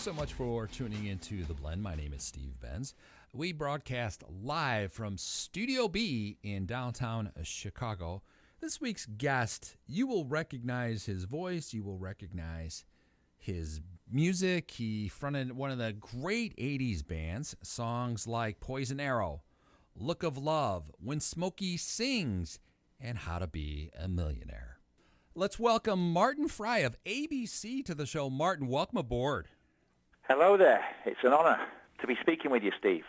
so much for tuning into The Blend. My name is Steve Benz. We broadcast live from Studio B in downtown Chicago. This week's guest, you will recognize his voice. You will recognize his music. He fronted one of the great 80s bands, songs like Poison Arrow, Look of Love, When Smokey Sings, and How to Be a Millionaire. Let's welcome Martin Fry of ABC to the show. Martin, welcome aboard. Hello there. It's an honor to be speaking with you, Steve.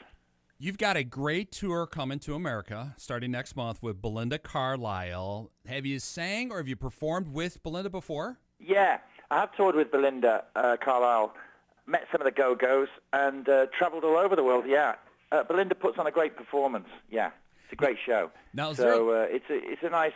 You've got a great tour coming to America starting next month with Belinda Carlisle. Have you sang or have you performed with Belinda before? Yeah, I have toured with Belinda Carlisle, met some of the Go-Go's, and traveled all over the world, yeah. Belinda puts on a great performance, yeah. It's a great show. Now, it's a nice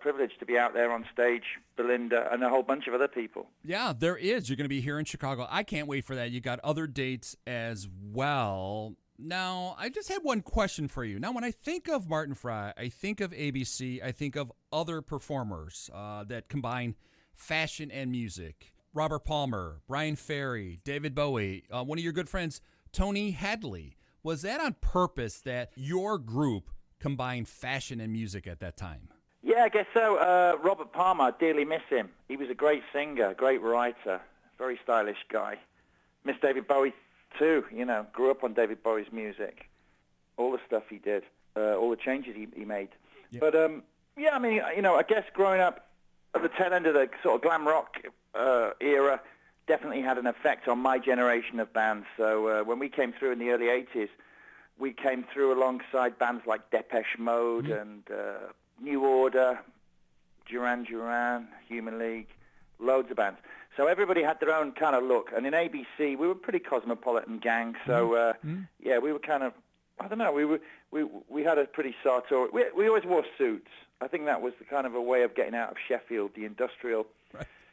privilege to be out there on stage, Belinda, and a whole bunch of other people. Yeah, there is. You're going to be here in Chicago. I can't wait for that. You got other dates as well. Now, I just had one question for you. Now, when I think of Martin Fry, I think of ABC. I think of other performers that combine fashion and music. Robert Palmer, Brian Ferry, David Bowie, one of your good friends, Tony Hadley. Was that on purpose that your group combined fashion and music at that time? Yeah, I guess so. Robert Palmer, I dearly miss him. He was a great singer, great writer, very stylish guy. Miss David Bowie too, grew up on David Bowie's music, all the stuff he did, all the changes he made. Yep. But, I guess growing up at the tail end of the sort of glam rock era definitely had an effect on my generation of bands. So when we came through in the early 80s, we came through alongside bands like Depeche Mode and New Order, Duran Duran, Human League, loads of bands. So everybody had their own kind of look. And in ABC, we were a pretty cosmopolitan gang. So, we were kind of, I don't know, we had a pretty sartorial, we always wore suits. I think that was the kind of a way of getting out of Sheffield, the industrial,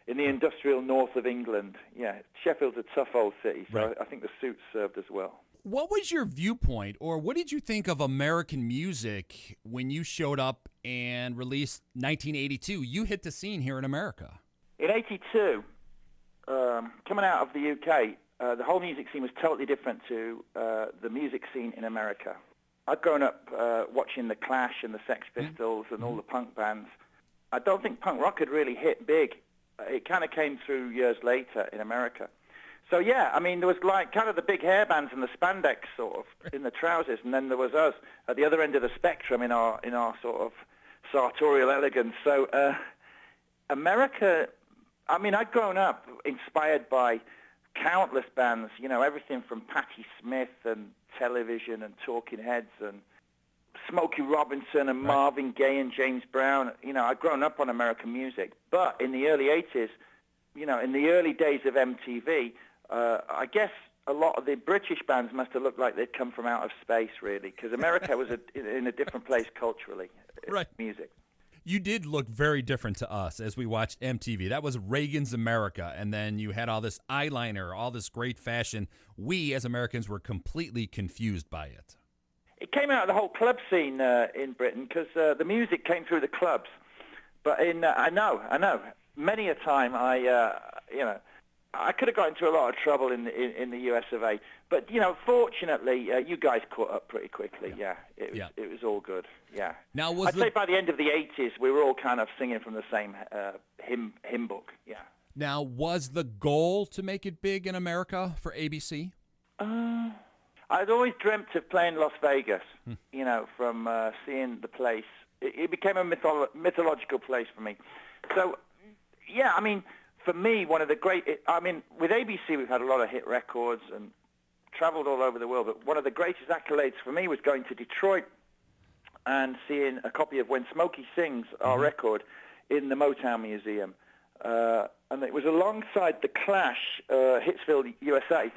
in the industrial north of England. Yeah, Sheffield's a tough old city, so I think the suits served as well. What was your viewpoint, or what did you think of American music when you showed up and released 1982? You hit the scene here in America. In 82, coming out of the UK, the whole music scene was totally different to the music scene in America. I'd grown up watching The Clash and the Sex Pistols and all the punk bands. I don't think punk rock had really hit big. It kind of came through years later in America. So, yeah, I mean, there was like kind of the big hair bands and the spandex sort of in the trousers, and then there was us at the other end of the spectrum in our sort of sartorial elegance. So America, I mean, I'd grown up inspired by countless bands, everything from Patti Smith and Television and Talking Heads and Smokey Robinson and Marvin Gaye and James Brown. I'd grown up on American music. But in the early 80s, in the early days of MTV, I guess a lot of the British bands must have looked like they'd come from out of space, really, because America was in a different place culturally, music. You did look very different to us as we watched MTV. That was Reagan's America, and then you had all this eyeliner, all this great fashion. We, as Americans, were completely confused by it. It came out of the whole club scene in Britain because the music came through the clubs. But I know, many a time I could have got into a lot of trouble in the US of A. But, fortunately, you guys caught up pretty quickly, It was all good, Now, I'd say by the end of the 80s, we were all kind of singing from the same hymn book, Now, was the goal to make it big in America for ABC? I'd always dreamt of playing Las Vegas, from seeing the place. It became a mythological place for me. So, I mean, for me, one of the great... with ABC, we've had a lot of hit records and traveled all over the world, but one of the greatest accolades for me was going to Detroit and seeing a copy of When Smokey Sings, our record, in the Motown Museum. And it was alongside The Clash, Hitsville, USA,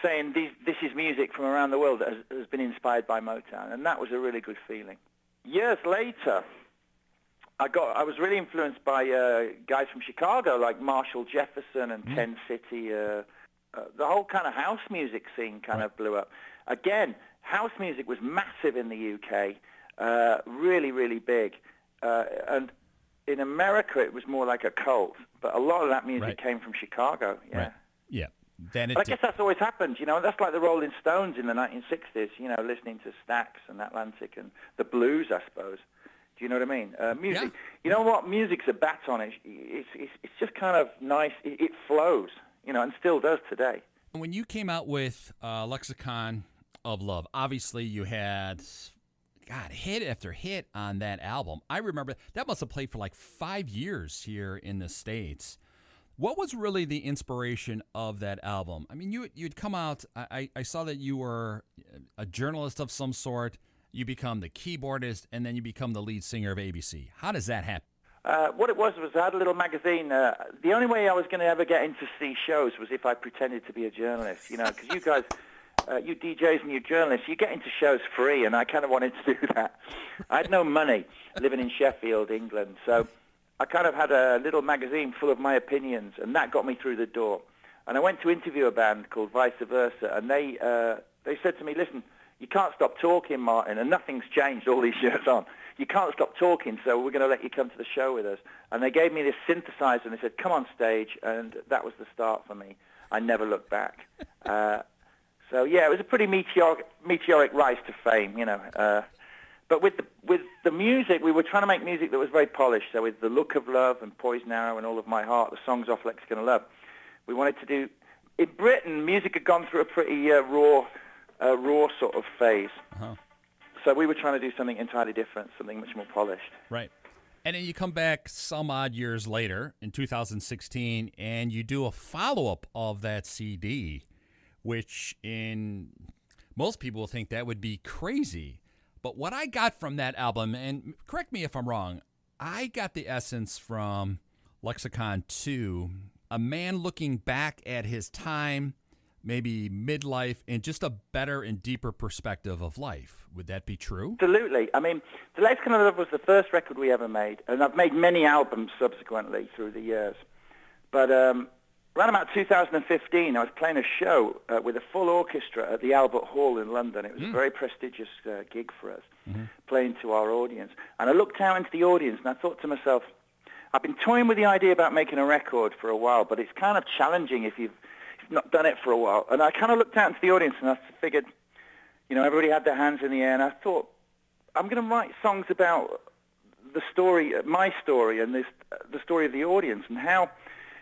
saying this is music from around the world that has been inspired by Motown, and that was a really good feeling. Years later, I was really influenced by guys from Chicago like Marshall Jefferson and Ten City. The whole kind of house music scene kind of blew up. Again, house music was massive in the UK, really, really big. And in America, it was more like a cult. But a lot of that music came from Chicago, Right. Yeah. Then I guess that's always happened, you know. That's like the Rolling Stones in the 1960s, you know, listening to Stax and Atlantic and the blues, I suppose. Do you know what I mean? Music. Yeah. You know what? Music's a baton. It's just kind of nice. It flows, you know, and still does today. When you came out with Lexicon of Love, obviously you had, hit after hit on that album. I remember that must have played for like 5 years here in the States. What was really the inspiration of that album? I mean, you'd come out, I saw that you were a journalist of some sort. You become the keyboardist, and then you become the lead singer of ABC. How does that happen? What it was I had a little magazine. The only way I was going to ever get into see shows was if I pretended to be a journalist, you know, because you guys, you DJs and you journalists, you get into shows free, and I kind of wanted to do that. I had no money living in Sheffield, England, so I kind of had a little magazine full of my opinions, and that got me through the door. And I went to interview a band called Vice Versa, and they said to me, listen, you can't stop talking, Martin, and nothing's changed all these years on. You can't stop talking, so we're going to let you come to the show with us. And they gave me this synthesizer, and they said, come on stage, and that was the start for me. I never looked back. So, yeah, it was a pretty meteoric rise to fame, you know. But with the music, we were trying to make music that was very polished. So with The Look of Love and Poison Arrow and All of My Heart, the songs off Lexicon of Love, we wanted to do... In Britain, music had gone through a pretty raw sort of phase. Uh-huh. So we were trying to do something entirely different, something much more polished. Right. And then you come back some odd years later in 2016, and you do a follow-up of that CD, which most people think that would be crazy. But what I got from that album, and correct me if I'm wrong, I got the essence from Lexicon 2, a man looking back at his time, maybe midlife, and just a better and deeper perspective of life. Would that be true? Absolutely. I mean, The Lexicon of Love was the first record we ever made, and I've made many albums subsequently through the years. But around about 2015, I was playing a show with a full orchestra at the Albert Hall in London. It was a very prestigious gig for us, playing to our audience. And I looked out into the audience, and I thought to myself, I've been toying with the idea about making a record for a while, but it's kind of challenging if you've not done it for a while. And I kind of looked out into the audience, and I figured, you know, everybody had their hands in the air, and I thought, I'm going to write songs about the story, my story, and the story of the audience, and how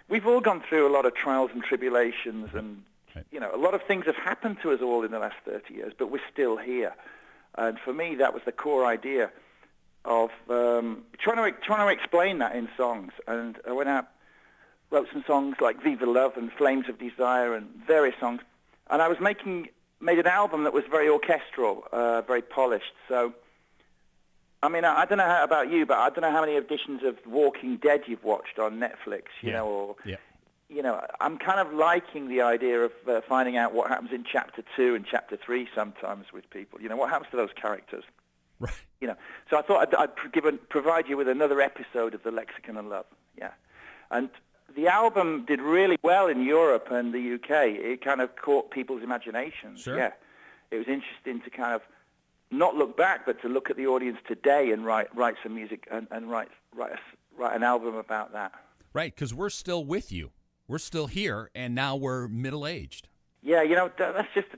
we've all gone through a lot of trials and tribulations, and, you know, a lot of things have happened to us all in the last 30 years, but we're still here. And for me, that was the core idea of trying to explain that in songs. And I went out, wrote some songs like Viva Love and Flames of Desire and various songs. And I was made an album that was very orchestral, very polished. So, I mean, I don't know about you, but I don't know how many editions of Walking Dead you've watched on Netflix, you know, or, you know, I'm kind of liking the idea of finding out what happens in Chapter 2 and Chapter 3 sometimes with people. You know, what happens to those characters? Right. You know, so I thought I'd provide you with another episode of The Lexicon of Love, yeah. And the album did really well in Europe and the UK. It kind of caught people's imaginations. Sure. Yeah. It was interesting to kind of not look back, but to look at the audience today and write some music and write an album about that. Right, because we're still with you. We're still here, and now we're middle-aged. Yeah, you know, that's just a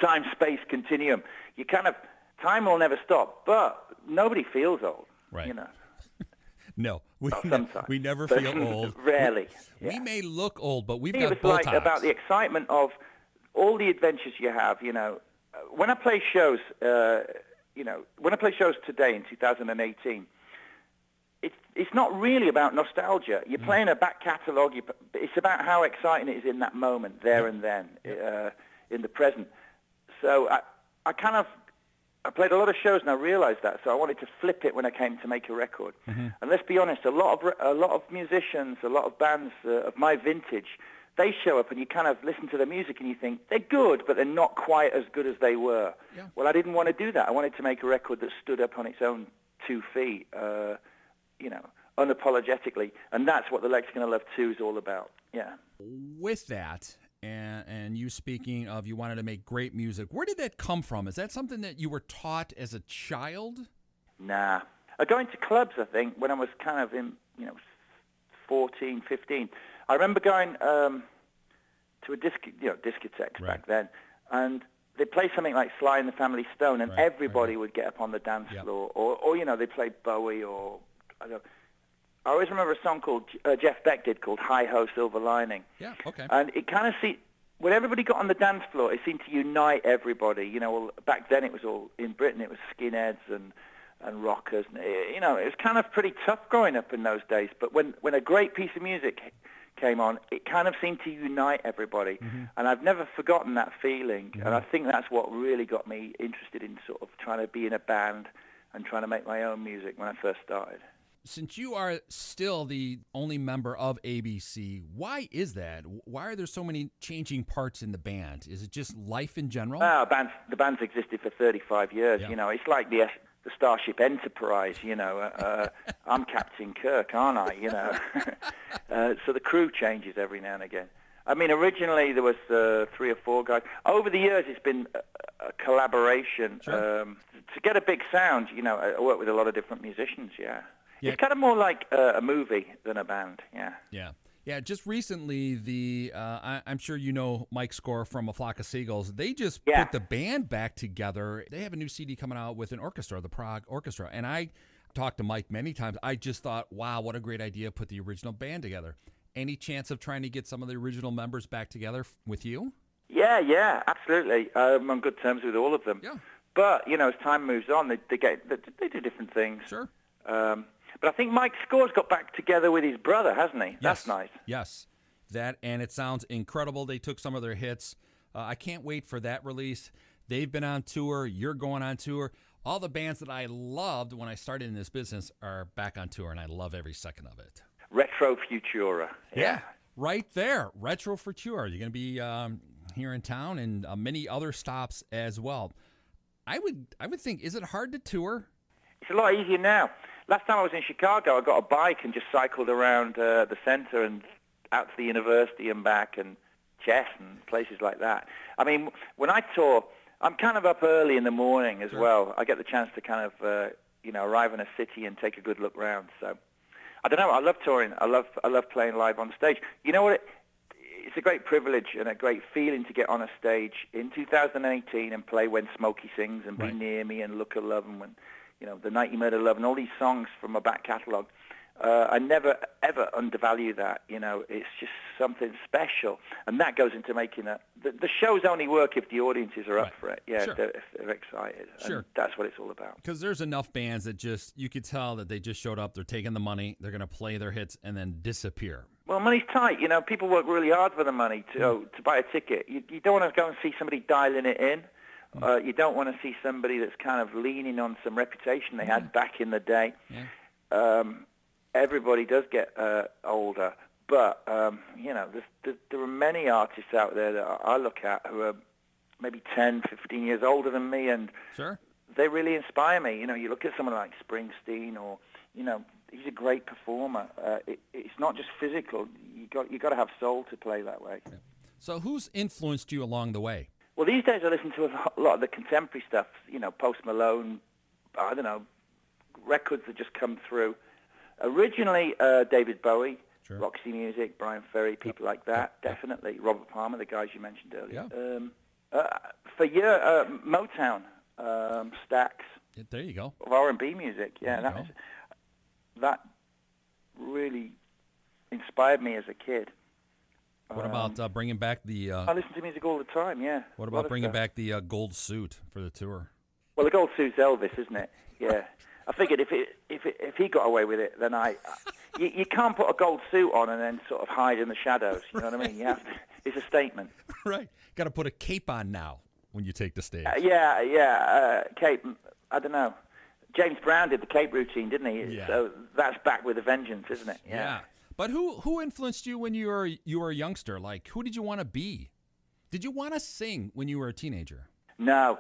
time-space continuum. You kind of, time will never stop, but nobody feels old, right. You know. No, we never but feel old. Rarely. We may look old, but we've it got was Botox. like about the excitement of all the adventures you have, you know. When I play shows, you know, when I play shows today in 2018, it's not really about nostalgia. You're playing a back catalogue. It's about how exciting it is in that moment, there and then, in the present. So I played a lot of shows and I realized that. So I wanted to flip it when I came to make a record. And let's be honest, a lot of musicians, a lot of bands of my vintage, they show up and you kind of listen to the music and you think they're good, but they're not quite as good as they were. Yeah. Well, I didn't want to do that. I wanted to make a record that stood up on its own 2 feet, you know, unapologetically. And that's what the Lexicon of Love 2 is all about. Yeah. With that, and you speaking of you wanted to make great music, where did that come from? Is that something that you were taught as a child? Nah. Going to clubs, I think, when I was kind of in, you know, 14, 15. I remember going, to a discotheque back then, and they'd play something like Sly and the Family Stone, and everybody would get up on the dance floor, or they played Bowie, or I don't. I always remember a song called Jeff Beck did called "Hi Ho Silver Lining." Yeah, okay. And it kind of when everybody got on the dance floor, it seemed to unite everybody. Back then it was all in Britain. It was skinheads and rockers. It was kind of pretty tough growing up in those days. But when a great piece of music came on, it kind of seemed to unite everybody. Mm-hmm. And I've never forgotten that feeling. Mm-hmm. And I think that's what really got me interested in sort of trying to be in a band and trying to make my own music when I first started. Since you are still the only member of ABC, why is that? Why are there so many changing parts in the band? Is it just life in general? The band's existed for 35 years. Yeah. It's like the Starship Enterprise. I'm Captain Kirk, aren't I? So the crew changes every now and again. I mean, originally there was 3 or 4 guys. Over the years, it's been a collaboration. Sure. To get a big sound, I work with a lot of different musicians, yeah. It's kind of more like a movie than a band, yeah. Yeah, just recently, I'm sure you know Mike Score from A Flock of Seagulls. They just put the band back together. They have a new CD coming out with an orchestra, the Prague Orchestra. And I talked to Mike many times. I just thought, wow, what a great idea, put the original band together. Any chance of trying to get some of the original members back together with you? Yeah, absolutely. I'm on good terms with all of them. Yeah. But, as time moves on, they do different things. Sure. But I think Mike Score's got back together with his brother, hasn't he? Yes. That's nice. Yes. That, and it sounds incredible. They took some of their hits. I can't wait for that release. They've been on tour. You're going on tour. All the bands that I loved when I started in this business are back on tour, and I love every second of it. Retro Futura. Yeah. Right there. Retro Futura. You're going to be here in town and many other stops as well. I would think, is it hard to tour? It's a lot easier now. Last time I was in Chicago, I got a bike and just cycled around the center and out to the university and back and Chess and places like that. I mean, when I tour, I'm kind of up early in the morning as well. I get the chance to kind of, arrive in a city and take a good look around. So, I don't know. I love touring. I love playing live on stage. You know what? It's a great privilege and a great feeling to get on a stage in 2018 and play When Smokey Sings and Be Near Me and Look at Love and when... The Night You Murdered Love and all these songs from my back catalogue. I never, ever undervalue that. It's just something special. And that goes into making the shows only work if the audiences are up for it. Yeah, sure. if they're excited. Sure. And that's what it's all about. Because there's enough bands that you could tell that they just showed up, they're taking the money, they're going to play their hits and then disappear. Well, money's tight. People work really hard for the money to buy a ticket. You don't want to go and see somebody dialing it in. You don't want to see somebody that's kind of leaning on some reputation they had back in the day. Yeah. Everybody does get older, but there are many artists out there that I look at who are maybe 10, 15 years older than me, and they really inspire me. You look at someone like Springsteen, or he's a great performer. It's not just physical. You got to have soul to play that way. Yeah. So, who's influenced you along the way? Well, these days I listen to a lot of the contemporary stuff, Post Malone, I don't know, records that just come through. Originally, David Bowie, Roxy Music, Brian Ferry, people like that, definitely. Robert Palmer, the guys you mentioned earlier. Yeah. Motown, Stax. There you go. Of R&B music, that really inspired me as a kid. What about bringing back the... I listen to music all the time, yeah. What about bringing back the gold suit for the tour? Well, the gold suit's Elvis, isn't it? Yeah. I figured if he got away with it, then you can't put a gold suit on and then sort of hide in the shadows. You know what I mean? You have to, it's a statement. Right. Got to put a cape on now when you take the stage. Cape. I don't know. James Brown did the cape routine, didn't he? Yeah. So that's back with a vengeance, isn't it? Yeah. But who influenced you when you were a youngster? Like, who did you want to be? Did you want to sing when you were a teenager? No.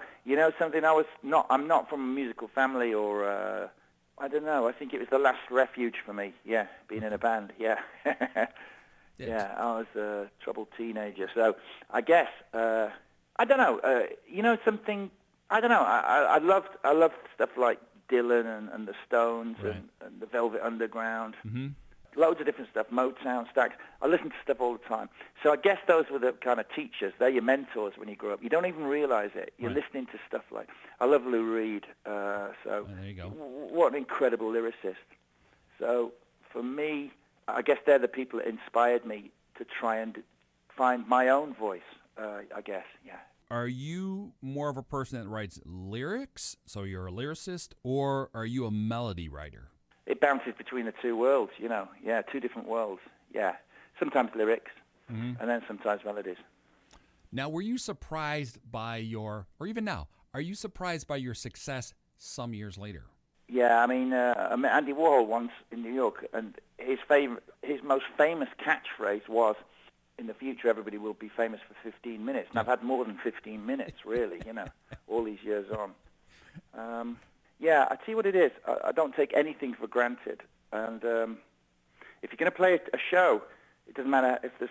Something, I'm not from a musical family, or I don't know. I think it was the last refuge for me. Yeah, being in a band. Yeah. Yeah, I was a troubled teenager. So I guess I don't know. Something. I don't know. I loved stuff like Dylan and the Stones and the Velvet Underground. Mm-hmm. loads of different stuff, Motown, Stax. I listened to stuff all the time. So I guess those were the kind of teachers. They're your mentors when you grow up. You don't even realize it. You're listening to stuff like, I love Lou Reed. There you go. What an incredible lyricist. So for me, I guess they're the people that inspired me to try and find my own voice, I guess, yeah. Are you more of a person that writes lyrics, so you're a lyricist, or are you a melody writer? It bounces between the two worlds, you know. Yeah, two different worlds, yeah. Sometimes lyrics, and then sometimes melodies. Now, were you surprised by or even now, are you surprised by your success some years later? Yeah, I mean, I met Andy Warhol once in New York, and his most famous catchphrase was, in the future, everybody will be famous for 15 minutes. And I've had more than 15 minutes, really, you know, all these years on. Yeah, I tell you what it is. I don't take anything for granted. And if you're going to play a show, it doesn't matter if there's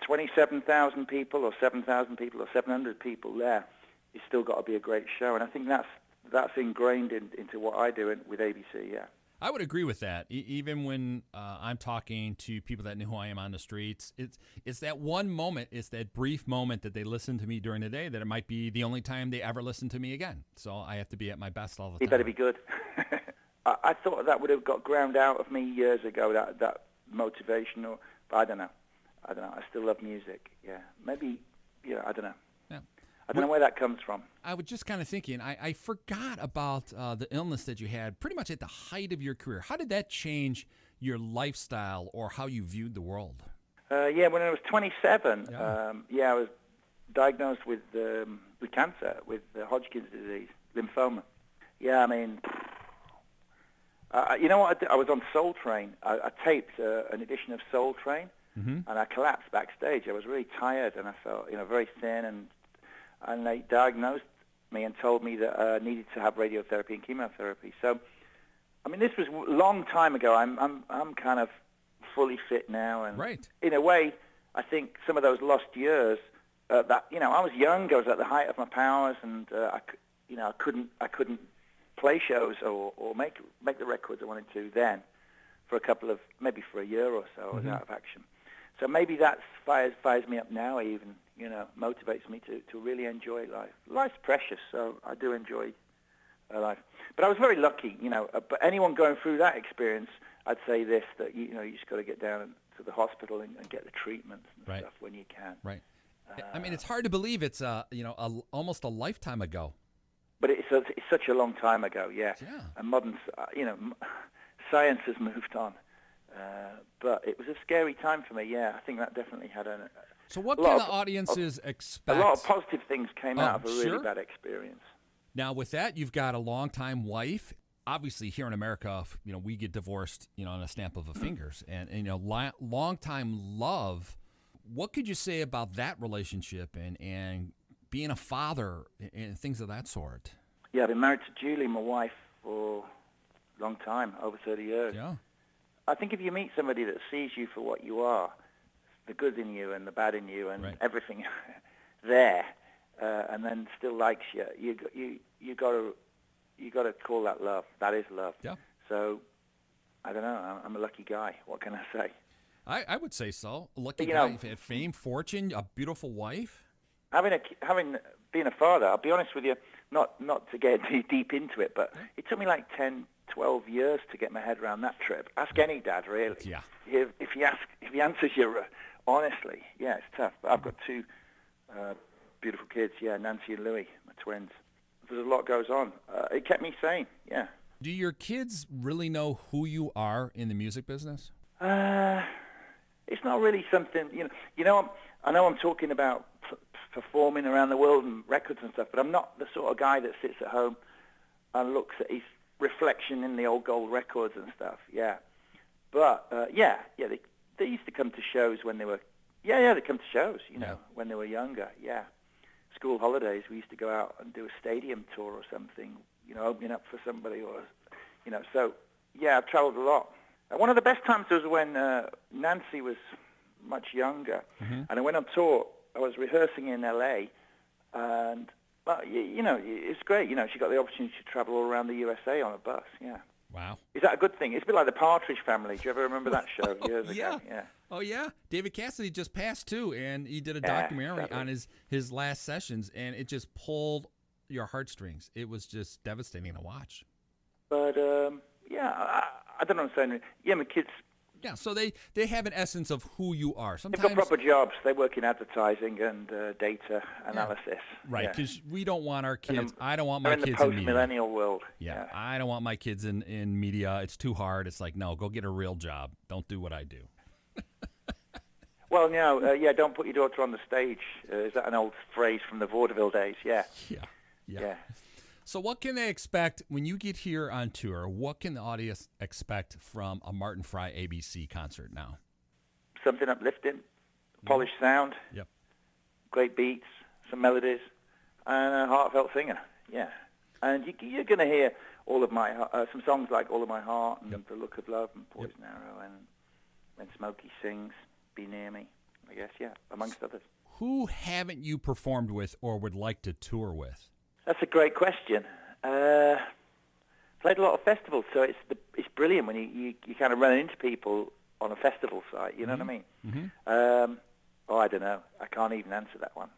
27,000 people or 7,000 people or 700 people there. It's still got to be a great show. And I think that's ingrained into what I do with ABC, yeah. I would agree with that. Even when I'm talking to people that know who I am on the streets, it's that one moment, it's that brief moment that they listen to me during the day that it might be the only time they ever listen to me again. So I have to be at my best all the time. You better be good. I thought that would have got ground out of me years ago, that motivational, but I don't know. I still love music, yeah. Maybe, yeah, I don't know. Yeah. I don't know where that comes from. I was just kind of thinking, I forgot about the illness that you had pretty much at the height of your career. How did that change your lifestyle or how you viewed the world? Yeah, when I was 27, Yeah. I was diagnosed with cancer, with Hodgkin's disease, lymphoma. Yeah, I mean, you know what? I was on Soul Train. I taped an edition of Soul Train, and I collapsed backstage. I was really tired, and I felt, very thin, and they diagnosed me and told me that I needed to have radiotherapy and chemotherapy. So, I mean, this was a long time ago. I'm kind of fully fit now, and in a way, I think some of those lost years. I was young. I was at the height of my powers, and I couldn't play shows or make the records I wanted to then. For maybe for a year or so, I was out of action. So maybe that fires me up now, even, motivates me to really enjoy life. Life's precious, so I do enjoy life. But I was very lucky, but anyone going through that experience, I'd say this, that, you just got to get down to the hospital and get the treatments and stuff when you can. Right. I mean, it's hard to believe it's, almost a lifetime ago. But it's such a long time ago, yeah. And modern, science has moved on. But it was a scary time for me, yeah. I think that definitely had So what can the audiences expect? A lot of positive things came out of a really bad experience. Now, with that, you've got a longtime wife. Obviously, here in America, we get divorced, on a snap of a fingers. And longtime love, what could you say about that relationship and being a father and things of that sort? Yeah, I've been married to Julie, my wife, for a long time, over 30 years. Yeah. I think if you meet somebody that sees you for what you are, the good in you and the bad in you and everything there, and then still likes you, you got to call that love. That is love. Yeah. So I don't know. I'm a lucky guy. What can I say? I would say so. A lucky guy. You've had fame, fortune, a beautiful wife. Having been a father, I'll be honest with you, not to get too deep into it, but it took me like 10, 12 years to get my head around that trip. Ask any dad, really. Yeah. If he answers you honestly, yeah, it's tough. But I've got two beautiful kids, yeah, Nancy and Louie, my twins. There's a lot goes on. It kept me sane, yeah. Do your kids really know who you are in the music business? It's not really something, I know I'm talking about performing around the world and records and stuff, but I'm not the sort of guy that sits at home and looks at his reflection in the old gold records and stuff, yeah. But, they used to come to shows when they were, they come to shows, when they were younger, yeah. School holidays, we used to go out and do a stadium tour or something, opening up for somebody or, so, yeah, I've traveled a lot. One of the best times was when Nancy was much younger, and I went on tour. I was rehearsing in L.A., and, it's great. She got the opportunity to travel all around the USA on a bus, yeah. Wow. Is that a good thing? It's a bit like the Partridge Family. Do you ever remember that show years ago? Yeah. Oh, yeah. David Cassidy just passed, too, and he did a Yeah, documentary sadly. on his last sessions, and it just pulled your heartstrings. It was just devastating to watch. But, I don't know what I'm saying. Yeah, my kids, Yeah, so they have an essence of who you are. they've Sometimes, got proper jobs. They work in advertising and data analysis. right, Yeah. because we don't want our kids. I don't want They're my in the kids in media. post-millennial world. Yeah, I don't want my kids in media. It's too hard. It's like, no, go get a real job. Don't do what I do. Well, no, don't put your daughter on the stage. Is that an old phrase from the vaudeville days? Yeah. Yeah. So what can they expect when you get here on tour? What can the audience expect from a Martin Fry ABC concert now? Something uplifting, polished sound, Yep. great beats, some melodies, and a heartfelt singer. Yeah. And you're going to hear all of my some songs like All of My Heart and The Look of Love and Poison Arrow and When Smokey Sings, Be Near Me, I guess, amongst others. Who haven't you performed with or would like to tour with? That's a great question. Played a lot of festivals, so it's brilliant when you kind of run into people on a festival site. You know what I mean? Mm-hmm. I don't know. I can't even answer that one.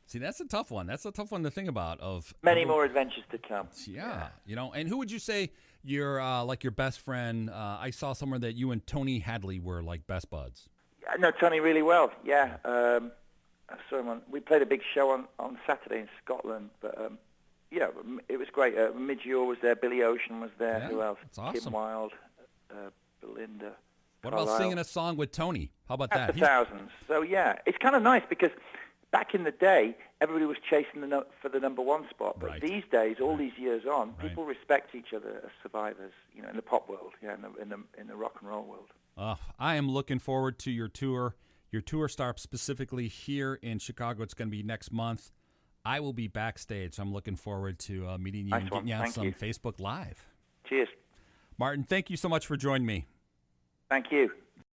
See, that's a tough one. That's a tough one to think about. Many more adventures to come. Yeah, And who would you say your best friend? I saw somewhere that you and Tony Hadley were like best buds. I know Tony really well. Yeah, I saw him we played a big show on Saturday in Scotland, but. It was great. Midge Ure was there. Billy Ocean was there. Yeah, Who else? that's awesome. Kim Wilde, Belinda What Carlisle. about singing a song with Tony? How about that? After thousands. So, it's kind of nice because back in the day, everybody was chasing for the number one spot. But Right. these days, all these years on, people respect each other as survivors, in the pop world, in the rock and roll world. I am looking forward to your tour. Your tour starts specifically here in Chicago. It's going to be next month. I will be backstage. So I'm looking forward to meeting you and getting you on some Facebook Live. Cheers. Martin, thank you so much for joining me. Thank you.